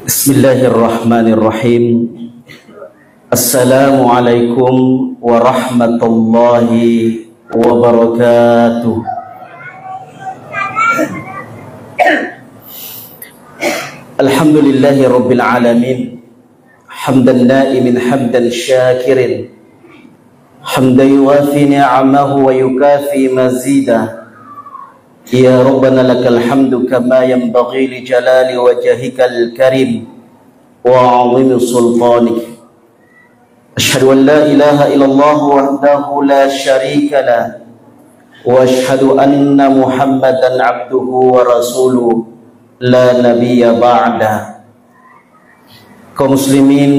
Bismillahirrahmanirrahim. Assalamualaikum warahmatullahi wabarakatuh. Alhamdulillahi rabbil alamin. Hamdan na'imin hamdan syakirin, hamdan yuwafi ni'amahu wa yukafi mazidah. Ya Rabbana lakal hamdu kama yanbaghi li jalali wajhikal karim wa 'azimi sultanik. Asyhadu an la ilaha illallah wahdahu la syarika lah wa asyhadu anna Muhammadan 'abduhu wa rasuluh la nabiyya ba'da. Kaum muslimin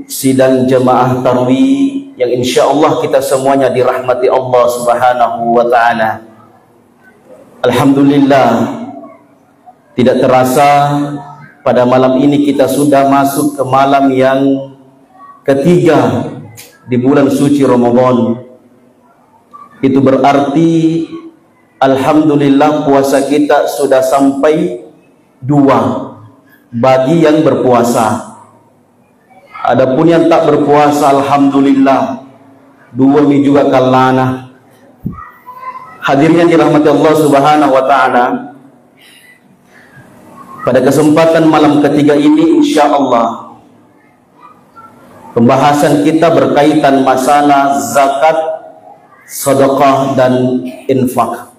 sidang jemaah tarawih yang insyaallah kita semuanya dirahmati Allah Subhanahu wa taala. Alhamdulillah, tidak terasa pada malam ini kita sudah masuk ke malam yang ketiga di bulan suci Ramadan. Itu berarti alhamdulillah puasa kita sudah sampai 2 bagi yang berpuasa. Adapun yang tak berpuasa, alhamdulillah 2 ini juga kalana. Hadirin yang dirahmati Allah Subhanahu wa taala, pada kesempatan malam ketiga ini insyaallah pembahasan kita berkaitan masalah zakat, sedekah dan infak.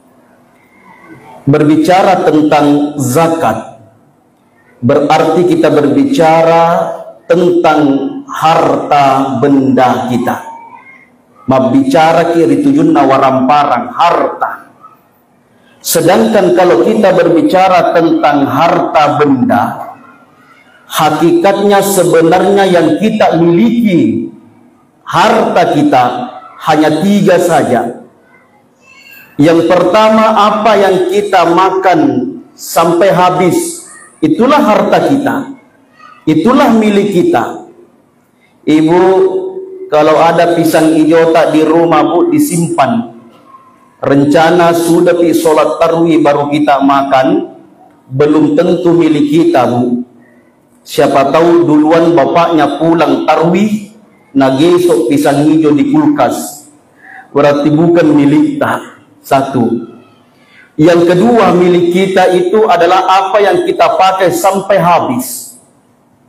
Berbicara tentang zakat berarti kita berbicara tentang harta benda kita. Mabicara kiri tujunna waramparang harta. Sedangkan kalau kita berbicara tentang harta benda, hakikatnya sebenarnya yang kita miliki, harta kita hanya 3 saja. Yang pertama, apa yang kita makan sampai habis, itulah harta kita, itulah milik kita. Ibu, kalau ada pisang hijau tak di rumah, Bu, disimpan. Rencana sudah pi sholat tarawih baru kita makan, belum tentu milik kita, Bu. Siapa tahu duluan bapaknya pulang tarawih, nagesok pisang hijau di kulkas, berarti bukan milik kita. 1. Yang kedua, milik kita itu adalah apa yang kita pakai sampai habis.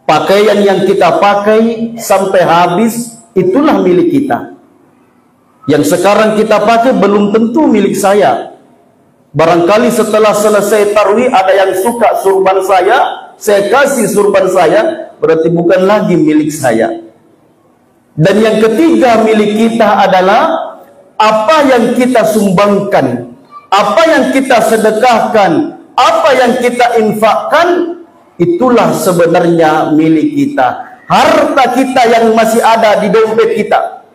Pakaian yang kita pakai sampai habis, itulah milik kita. Yang sekarang kita pakai belum tentu milik saya. Barangkali setelah selesai tarawih ada yang suka surban saya kasih surban saya, berarti bukan lagi milik saya. Dan yang ketiga, milik kita adalah apa yang kita sumbangkan, apa yang kita sedekahkan, apa yang kita infakkan, itulah sebenarnya milik kita. Harta kita yang masih ada di dompet kita,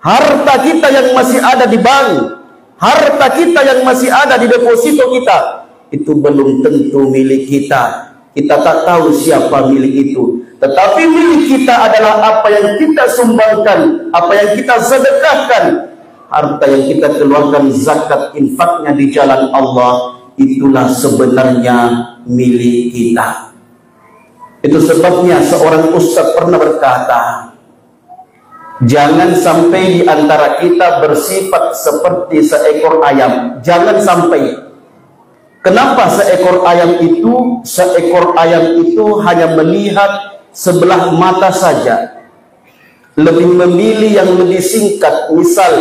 harta kita yang masih ada di bank, harta kita yang masih ada di deposito kita, itu belum tentu milik kita. Kita tak tahu siapa milik itu. Tetapi milik kita adalah apa yang kita sumbangkan, apa yang kita sedekahkan, harta yang kita keluarkan zakat infaknya di jalan Allah, itulah sebenarnya milik kita. Itu sebabnya seorang ustaz pernah berkata, jangan sampai di antara kita bersifat seperti seekor ayam. Jangan sampai. Kenapa seekor ayam itu? Seekor ayam itu hanya melihat sebelah mata saja. Lebih memilih yang lebih singkat. Misal,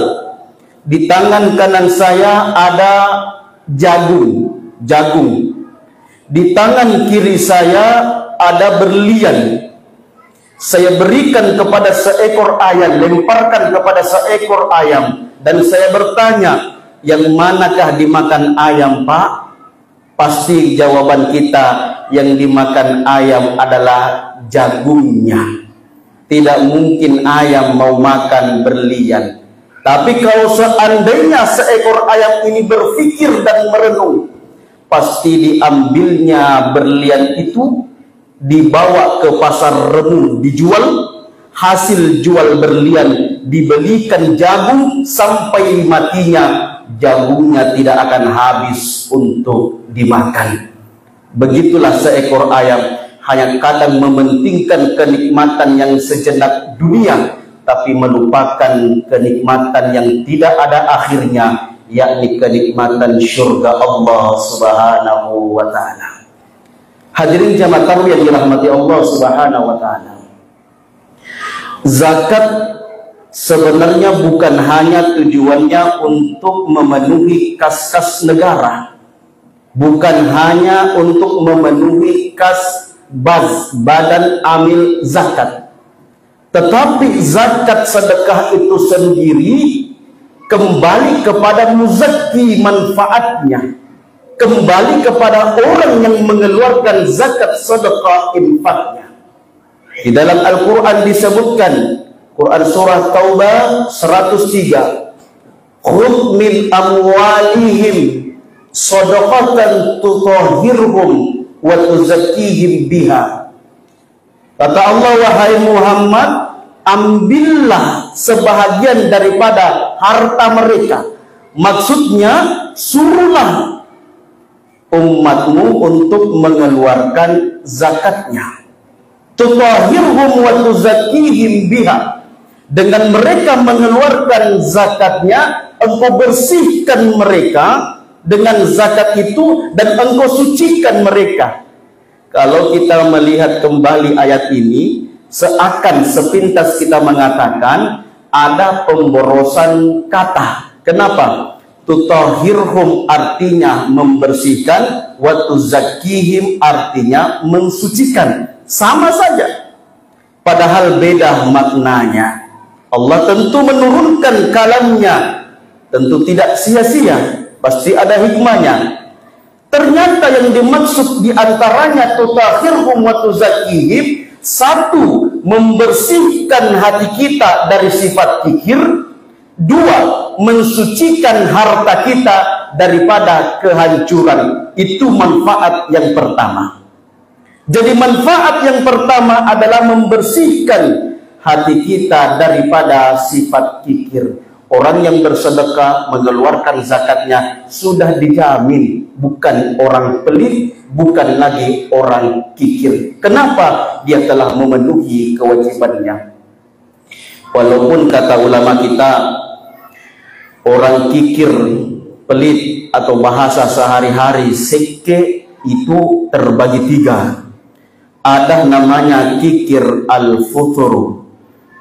di tangan kanan saya ada jagung. Di tangan kiri saya ada berlian. Saya berikan kepada seekor ayam, lemparkan kepada seekor ayam, dan saya bertanya, yang manakah dimakan ayam, Pak? Pasti jawaban kita, yang dimakan ayam adalah jagungnya. Tidak mungkin ayam mau makan berlian. Tapi kalau seandainya seekor ayam ini berpikir dan merenung, pasti diambilnya berlian itu, dibawa ke pasar remu, dijual, hasil jual berlian dibelikan jagung sampai matinya, jagungnya tidak akan habis untuk dimakan. Begitulah seekor ayam. hanya kadang mementingkan kenikmatan yang sejenak dunia, tapi melupakan kenikmatan yang tidak ada akhirnya, yakni kenikmatan syurga Allah Subhanahu wa ta'ala. Hadirin jamaah tarawih yang dirahmati Allah Subhanahu wa ta'ala, zakat sebenarnya bukan hanya tujuannya untuk memenuhi kas-kas negara, bukan hanya untuk memenuhi kas badan amil zakat, tetapi zakat sedekah itu sendiri kembali kepada muzakki manfaatnya, kembali kepada orang yang mengeluarkan zakat sedekah infaknya. Di dalam Al-Quran disebutkan, Quran surah Taubah 103, khudh min amwalihim shadaqatan tutahhirhum wa tuzakkihim biha. Kata Allah, wahai Muhammad, ambillah sebahagian daripada harta mereka. Maksudnya, suruhlah umatmu untuk mengeluarkan zakatnya. Tutahhirhum wa tuzakkihim biha. Dengan mereka mengeluarkan zakatnya, engkau bersihkan mereka dengan zakat itu dan engkau sucikan mereka. Kalau kita melihat kembali ayat ini, seakan sepintas kita mengatakan ada pemborosan kata. Kenapa? Tutahhirhum artinya membersihkan, wa tuzakkihim artinya mensucikan. Sama saja, padahal beda maknanya. Allah tentu menurunkan kalamnya, tentu tidak sia-sia, pasti ada hikmahnya. Ternyata yang dimaksud diantaranya tutahhirhum wa tuzakkihim, satu, membersihkan hati kita dari sifat kikir. Dua, mensucikan harta kita daripada kehancuran. Itu manfaat yang pertama. Jadi manfaat yang pertama adalah membersihkan hati kita daripada sifat kikir. Orang yang bersedekah mengeluarkan zakatnya sudah dijamin bukan orang pelit, bukan lagi orang kikir. Kenapa? Dia telah memenuhi kewajibannya. Walaupun kata ulama kita, orang kikir, pelit atau bahasa sehari-hari seke itu terbagi tiga. Ada namanya kikir al-futhur,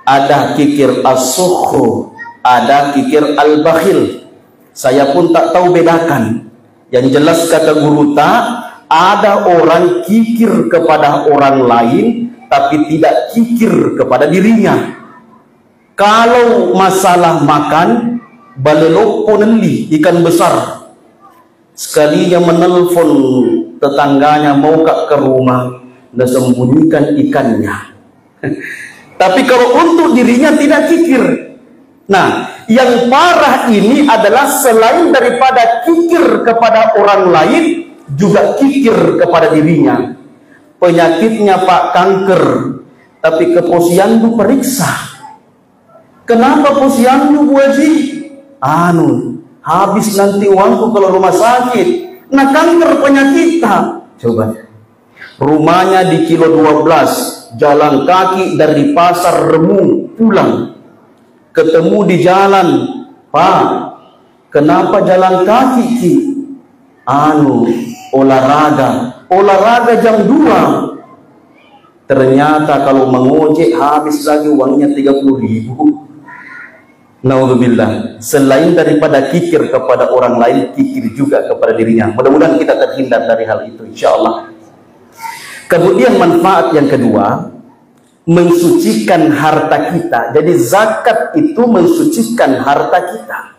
ada kikir as-sukhru, ada kikir al-bakhil. Saya pun tak tahu bedakan. Yang jelas kata guru tak, ada orang kikir kepada orang lain tapi tidak kikir kepada dirinya. Kalau masalah makan, balelok poneli ikan besar, sekalinya menelpon tetangganya mau ke rumah, dan sembunyikan ikannya. Tapi kalau untuk dirinya tidak kikir. Nah, yang parah ini adalah selain daripada kikir kepada orang lain, juga kikir kepada dirinya. Penyakitnya Pak kanker, tapi ke posyandu periksa. Kenapa posyandu Bu Haji? Habis nanti uangku kalau rumah sakit. Nah, kanker penyakit. Coba. Rumahnya di kilo 12, jalan kaki dari pasar Remu pulang. Ketemu di jalan, Pak, kenapa jalan kaki Ki? Olahraga jam 2. Ternyata kalau mengojek habis lagi uangnya 30.000. Naudzubillah. Selain daripada kikir kepada orang lain, kikir juga kepada dirinya. Mudah-mudahan kita terhindar dari hal itu, insyaallah. Kemudian manfaat yang kedua, mensucikan harta kita. Jadi zakat itu mensucikan harta kita.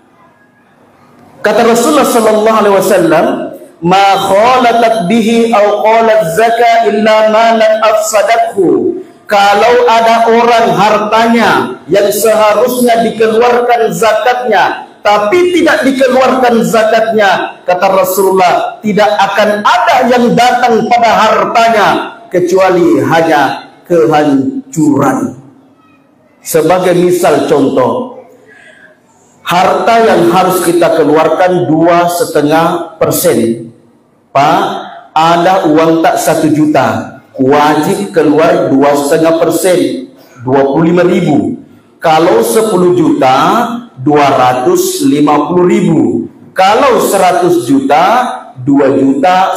Kata Rasulullah sallallahu alaihi wasallam, "Ma khalatat bihi aw qalat zakat illa ma lam afsadathu." Kalau ada orang hartanya yang seharusnya dikeluarkan zakatnya, tapi tidak dikeluarkan zakatnya, kata Rasulullah, tidak akan ada yang datang pada hartanya kecuali hanya kehancuran. Sebagai misal contoh, harta yang harus kita keluarkan 2,5%. Pak, ada uang tak 1 juta. wajib keluar 2,5%, 25.000. Kalau 10 juta 250.000. Kalau 100 juta 2,5 juta,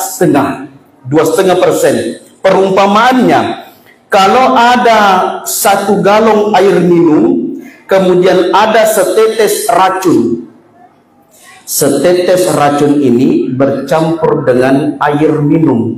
2,5%. Perumpamaannya, kalau ada 1 galon air minum, kemudian ada setetes racun. Setetes racun ini bercampur dengan air minum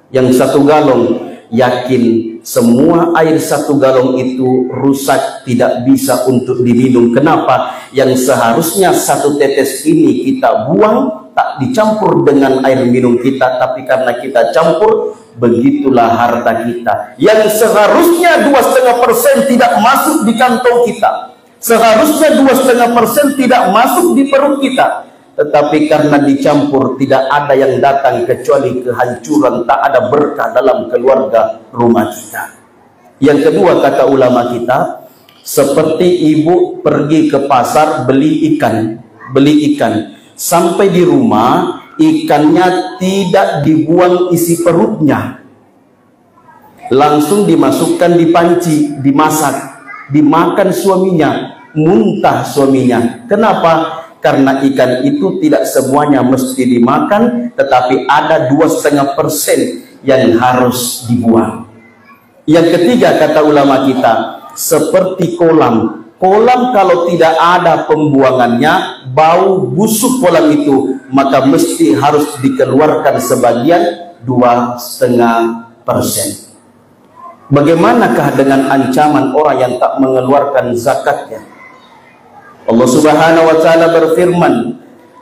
yang 1 galon. Yakin semua air 1 galon itu rusak, tidak bisa untuk diminum. Kenapa? Yang seharusnya 1 tetes ini kita buang, tak dicampur dengan air minum kita, tapi karena kita campur, begitulah harta kita yang seharusnya 2,5% tidak masuk di kantong kita, seharusnya 2,5% tidak masuk di perut kita, tetapi karena dicampur tidak ada yang datang kecuali kehancuran, tak ada berkah dalam keluarga rumah kita. Yang kedua, kata ulama kita, seperti ibu pergi ke pasar beli ikan, sampai di rumah ikannya tidak dibuang isi perutnya, langsung dimasukkan di panci, dimasak, dimakan suaminya, muntah suaminya. Kenapa? Karena ikan itu tidak semuanya mesti dimakan, tetapi ada 2,5% yang harus dibuang. Yang ketiga, kata ulama kita, seperti kolam. Kolam kalau tidak ada pembuangannya, bau busuk kolam itu, maka mesti harus dikeluarkan sebagian 2,5%. Bagaimanakah dengan ancaman orang yang tak mengeluarkan zakatnya? Allah Subhanahu wa taala berfirman,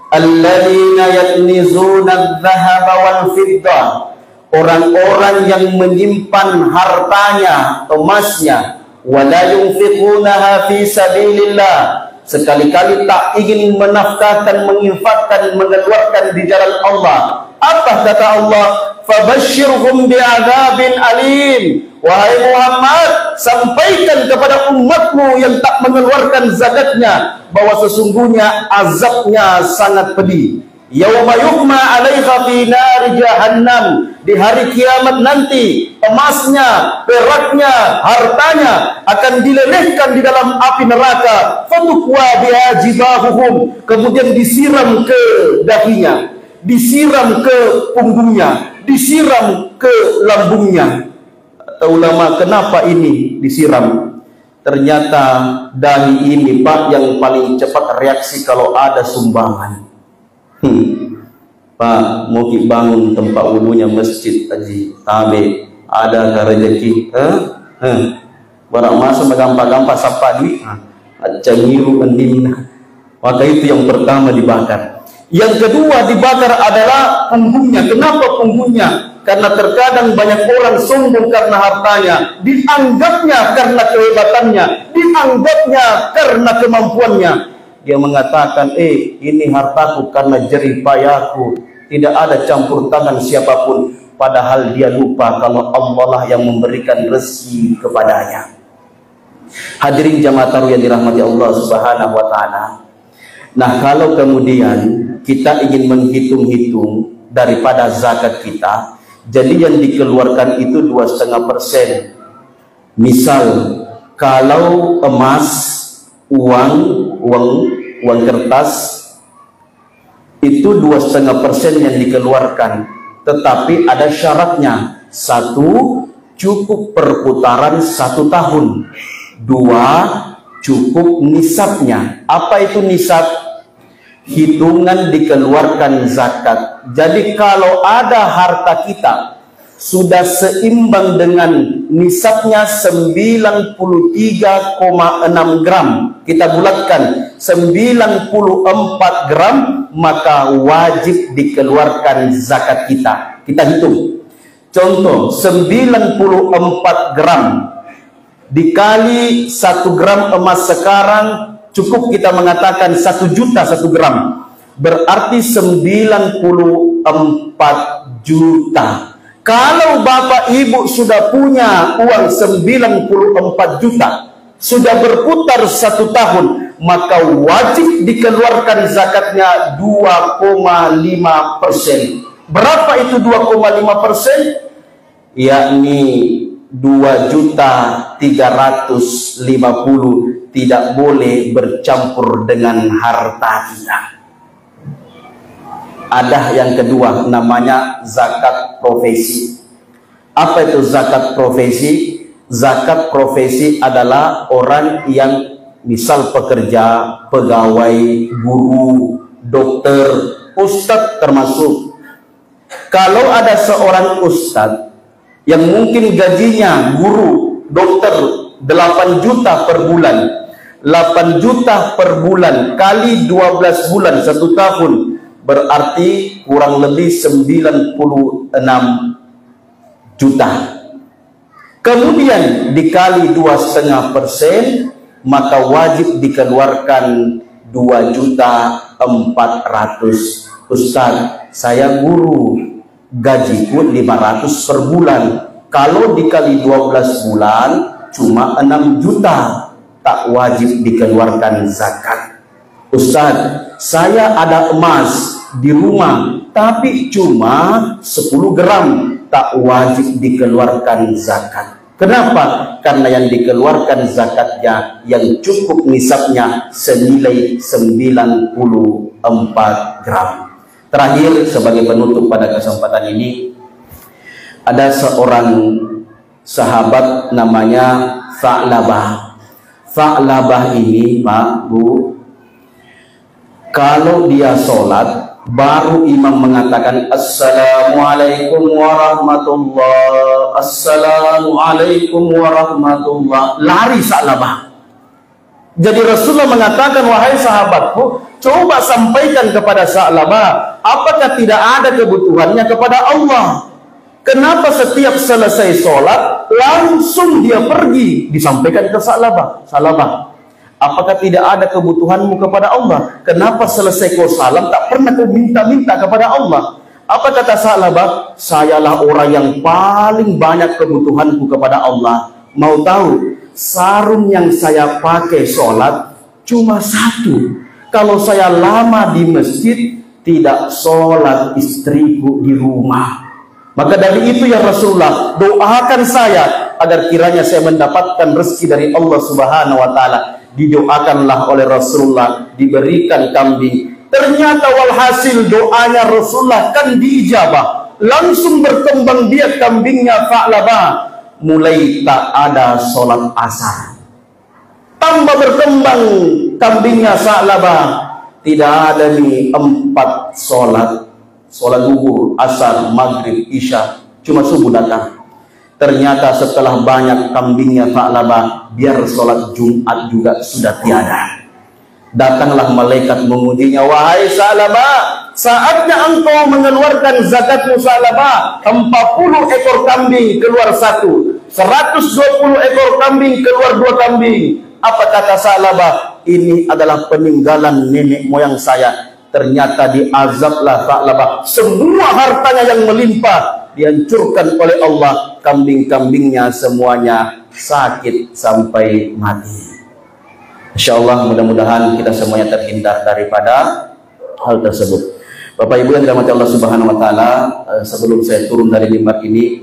"Alladzina yaknizuna adh-dhahaba wal fiddah." Orang-orang yang menyimpan hartanya, emasnya, wala yunfiqunaha fi sabilillah, sekali-kali tak ingin menafkahkan, menginfakkan, mengeluarkan di jalan Allah. Apa kata Allah? Fabashshirhum bi'adzabin alim. Wahai Muhammad, sampaikan kepada umatmu yang tak mengeluarkan zakatnya bahwa sesungguhnya azabnya sangat pedih. Yauma yuhma 'alaiha fi nari jahannam. Di hari kiamat nanti, emasnya, peraknya, hartanya akan dilelehkan di dalam api neraka. Fatukwa biha jibahuhum. Kemudian disiram ke dahinya, disiram ke punggungnya, disiram ke lambungnya. Kata ulama, kenapa ini disiram? Ternyata dahi ini, Pak, yang paling cepat reaksi kalau ada sumbangan. Pak, mau bangun tempat wudhunya masjid Haji Tabe, ada rezeki, barang masa gampang-gampang sampai duit, cangiru ending. Maka itu yang pertama dibakar. Yang kedua dibakar adalah punggungnya. Kenapa punggungnya? Karena terkadang banyak orang sombong karena hartanya, dianggapnya karena kehebatannya, dianggapnya karena kemampuannya. Dia mengatakan, ini hartaku karena jerih payahku, tidak ada campur tangan siapapun. Padahal dia lupa kalau Allah lah yang memberikan rezeki kepadanya. Hadirin jamaah taruh yang dirahmati Allah Subhanahu wa taala. Nah, kalau kemudian kita ingin menghitung-hitung daripada zakat kita, jadi yang dikeluarkan itu 2,5%. Misal, kalau emas, uang kertas itu 2,5% yang dikeluarkan, tetapi ada syaratnya. 1, cukup perputaran 1 tahun. 2, cukup nisabnya. Apa itu nisab? Hitungan dikeluarkan zakat. Jadi kalau ada harta kita sudah seimbang dengan nisabnya 93,6 gram, kita bulatkan 94 gram, maka wajib dikeluarkan zakat kita. Kita hitung. Contoh, 94 gram dikali 1 gram emas sekarang, cukup kita mengatakan 1 juta 1 gram. Berarti 94 juta. Kalau bapak ibu sudah punya uang 94 juta, sudah berputar 1 tahun, maka wajib dikeluarkan zakatnya 2,5%. Berapa itu 2,5%? yakni 2.350.000 tidak boleh bercampur dengan harta kita. Ada yang kedua namanya zakat profesi. Apa itu zakat profesi? Zakat profesi adalah orang yang misal pekerja, pegawai, guru, dokter, ustadz termasuk. Kalau ada seorang ustadz yang mungkin gajinya guru, dokter 8 juta per bulan, 8 juta per bulan kali 12 bulan 1 tahun, berarti kurang lebih 96 juta. Kemudian dikali 2,5%, maka wajib dikeluarkan 2.400.000. Ustaz, saya guru, gajiku 500 per bulan. Kalau dikali 12 bulan cuma 6 juta, tak wajib dikeluarkan zakat. Ustaz, saya ada emas di rumah tapi cuma 10 gram, tak wajib dikeluarkan zakat. Kenapa? Karena yang dikeluarkan zakatnya yang cukup nisabnya senilai 94 gram. Terakhir, sebagai penutup pada kesempatan ini, ada seorang sahabat namanya Tha'labah. Tha'labah ini, Pak, Bu, kalau dia sholat, baru imam mengatakan Assalamualaikum warahmatullah, Assalamualaikum warahmatullah, lari Tha'labah. Jadi Rasulullah mengatakan, wahai sahabatku, coba sampaikan kepada Tha'labah, apakah tidak ada kebutuhannya kepada Allah? Kenapa setiap selesai sholat langsung dia pergi? Disampaikan ke Tha'labah, Tha'labah, apakah tidak ada kebutuhanmu kepada Allah? Kenapa selesai kau salam tak pernah kau minta-minta kepada Allah? Apa kata Tha'labah? Sayalah orang yang paling banyak kebutuhanku kepada Allah. Mau tahu? Sarung yang saya pakai sholat cuma 1. Kalau saya lama di masjid, tidak sholat istriku di rumah. Maka dari itu ya Rasulullah, doakan saya agar kiranya saya mendapatkan rezeki dari Allah Subhanahu wa Ta'ala. Didoakanlah oleh Rasulullah, diberikan kambing. Ternyata walhasil doanya Rasulullah kan diijabah. Langsung berkembang biak kambingnya Tha'labah. Mulai tak ada sholat asar. Tambah berkembang kambingnya Tha'labah. Tidak ada nih 4 sholat. Sholat zuhur, asar, maghrib, isya. Cuma subuh datang. Ternyata setelah banyak kambingnya Tha'labah, biar sholat Jumat juga sudah tiada. Datanglah malaikat mengujinya, wahai Tha'labah, saatnya engkau mengeluarkan zakatmu Tha'labah. 40 ekor kambing keluar 1, 120 ekor kambing keluar 2 kambing. Apa kata Tha'labah? Ini adalah peninggalan nenek moyang saya. Ternyata diazablah Tha'labah. Semua hartanya yang melimpah dihancurkan oleh Allah. Kambing-kambingnya semuanya sakit sampai mati. Insyaallah mudah-mudahan kita semuanya terhindar daripada hal tersebut. Bapak Ibu yang dirahmati Allah Subhanahu wa Ta'ala, sebelum saya turun dari mimbar ini,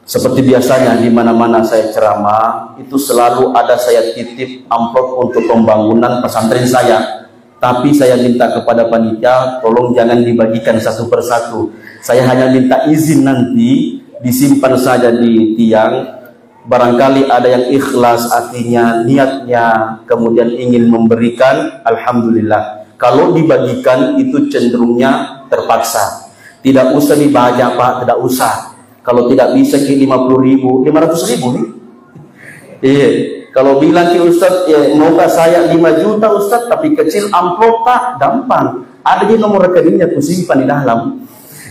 seperti biasanya di mana-mana saya ceramah, itu selalu ada saya titip amplop untuk pembangunan pesantren saya. Tapi saya minta kepada panitia, tolong jangan dibagikan satu persatu. Saya hanya minta izin nanti disimpan saja di tiang. Barangkali ada yang ikhlas hatinya, niatnya, kemudian ingin memberikan, alhamdulillah. Kalau dibagikan itu cenderungnya terpaksa. Tidak usah dibaca Pak, tidak usah. Kalau tidak bisa ke 50.000, 500.000 nih. Iya. Kalau bilang ke Ustaz, ya, maukah saya 5 juta Ustaz, tapi kecil amplop Pak, gampang. Ada di nomor rekeningnya, aku simpan di dalam.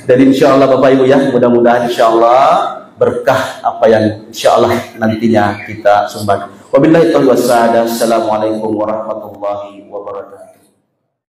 Dan insya Allah Bapak Ibu ya, mudah-mudahan insya Allah berkah apa yang insya Allah nantinya kita sumbang. Wabillahi taufiq wal hidayah. Assalamualaikum warahmatullahi wabarakatuh.